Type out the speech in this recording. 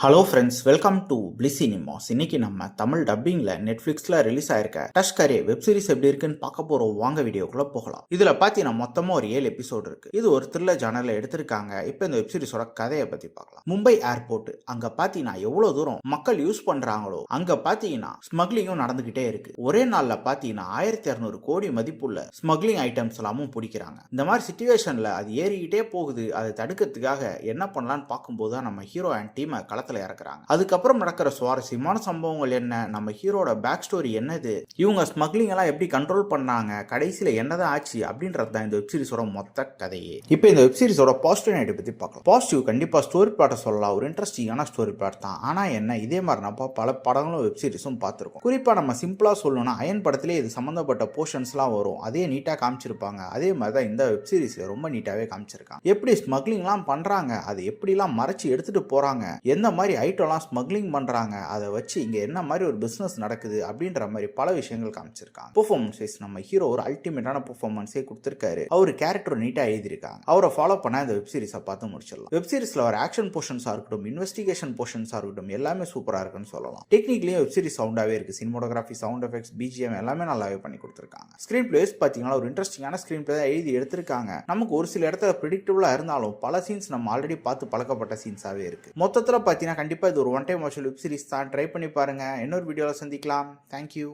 Hello friends, welcome to bliss cinemas. இன்னைக்கு நம்ம Tamil டப்பிங்ல நெட்ஃபிளிக்ஸ்ல release ஆயிருக்க டஷ்கரே வெப் சீரிஸ் எப்படி இருக்குன்னு பார்க்க போறோம். வாங்க வீடியோக்குள்ள போகலாம். இதுல பாத்தீங்கன்னா மொத்தமா ஒரு 7 எபிசோடு இருக்கு. இது ஒரு த்ரில்லர் ஜானர்ல எடுத்திருக்காங்க. இப்போ இந்த வெப் சீரிஸோட கதையை பத்தி பார்க்கலாம். மும்பை ஏர்போர்ட் அங்க பாத்தீங்கன்னா எவ்வளவு தூரம் மக்கள் யூஸ் பண்றாங்களோ அங்க பாத்தீங்கன்னா ஸ்மக்லிங்கும் நடந்துகிட்டே இருக்கு. ஒரே நாள்ல பாத்தீங்கன்னா 1200 கோடி மதிப்புள்ள ஸ்மக்லிங் ஐட்டம்ஸ் எல்லாமும் பிடிக்கிறாங்க. இந்த மாதிரி சிச்சுவேஷன்ல அது ஏறிக்கிட்டே போகுது. அதை தடுக்கிறதுக்காக என்ன பண்ணலாம்னு பார்க்கும்போது தான் நம்ம ஹீரோ அண்ட் டீமை இறக்குறாங்க. அதுக்கப்புறம் நடக்கிற சுவாரஸ்யமான சம்பவங்கள் என்ன, நம்ம ஹீரோட பேக் ஸ்டோரி என்னது, இவங்க ஸ்மக்லிங் எல்லாம் எப்படி கண்ட்ரோல் பண்ணாங்க, கடைசியில என்னதான் ஆச்சு அப்படின்றது தான் இந்த வெப் சீரிஸோட மொத்த கதையே. இப்போ இந்த வெப் சீரிஸோட பாசிட்டிவ் நைட் பத்தி பார்க்கலாம். பாசிட்டிவ் கண்டிப்பா ஸ்டோரி பிளாட்டை சொல்லலாம். ஒரு இன்ட்ரெஸ்டிங்கான ஸ்டோரி பிளாட் தான். ஆனா என்ன, இதே மாதிரி நம்ம பல படங்களும் வெப் சீரிஸும் பார்த்திருக்கோம். குறிப்பா நம்ம சிம்பிளா சொல்லணும்னா அயன் படத்திலே இது சம்பந்தப்பட்ட போர்ஷன்ஸ்லாம் வரும். அதே நீட்டா காமிச்சிருப்பாங்க. அதே மாதிரி தான் இந்த வெப் சீரிஸ்ல ரொம்ப நீட்டாவே காமிச்சிருக்காங்க. எப்படி ஸ்மக்லிங்லாம் பண்றாங்க, அது எப்படிலாம் மறைச்சு எடுத்துட்டு போறாங்க, எந்த மாதிரி ஐட்டம்லாம் ஸ்மக்லிங் பண்றாங்க, அதை வச்சு இங்க என்ன மாதிரி ஒரு பிசினஸ் நடக்குது அப்படின்ற மாதிரி பல விஷயங்கள் காமிச்சிருக்காங்க. பெர்ஃபார்மன்ஸ் வைஸ் நம்ம ஹீரோ ஒரு அல்டிமேட்டான பெர்ஃபார்மன்ஸே கொடுத்திருக்காரு. அவர் கேரக்டர் நீட்டா எழுதிருக்காங்க. அவரை ஃபாலோ பண்ண இந்த வெப் சீரிஸை பார்த்து முடிச்சிடலாம். வெப் சீரிஸ்ல ஒரு ஆக்ஷன் போர்ஷன்ஸா இருக்கட்டும், இன்வெஸ்டிகேஷன் போர்ஷன்ஸா இருக்கட்டும், எல்லாமே சூப்பரா இருக்குன்னு சொல்லலாம். டெக்னிக்கலியும் வெப் சீரிஸ் சவுண்டாவே இருக்கு. சினிமோட்டோகிராஃபி, சவுண்ட் எஃபெக்ட்ஸ், பிஜிஎம் எல்லாமே நல்லாவே பண்ணி கொடுத்திருக்காங்க. ஸ்கிரீன் பிளேஸ் பாத்தீங்கன்னா ஒரு இன்ட்ரெஸ்டிங்கான ஸ்கிரீன் பிளே தான் எழுதி எடுத்திருக்காங்க. நமக்கு ஒரு சில இடத்துல ப்ரெடிக்டபிளா இருந்தாலும் பல சீன்ஸ் நம்ம ஆல்ரெடி பார்த்து பழக்கப்பட்ட சீன்ஸாவே இருக்கு. மொத்தத்தில் பார்த்தீங்கன்னா கண்டிப்பாக இது ஒரு one time watch web series தான். ட்ரை பண்ணி பாருங்க. இன்னொரு வீடியோவில் சந்திக்கலாம். தேங்க்யூ.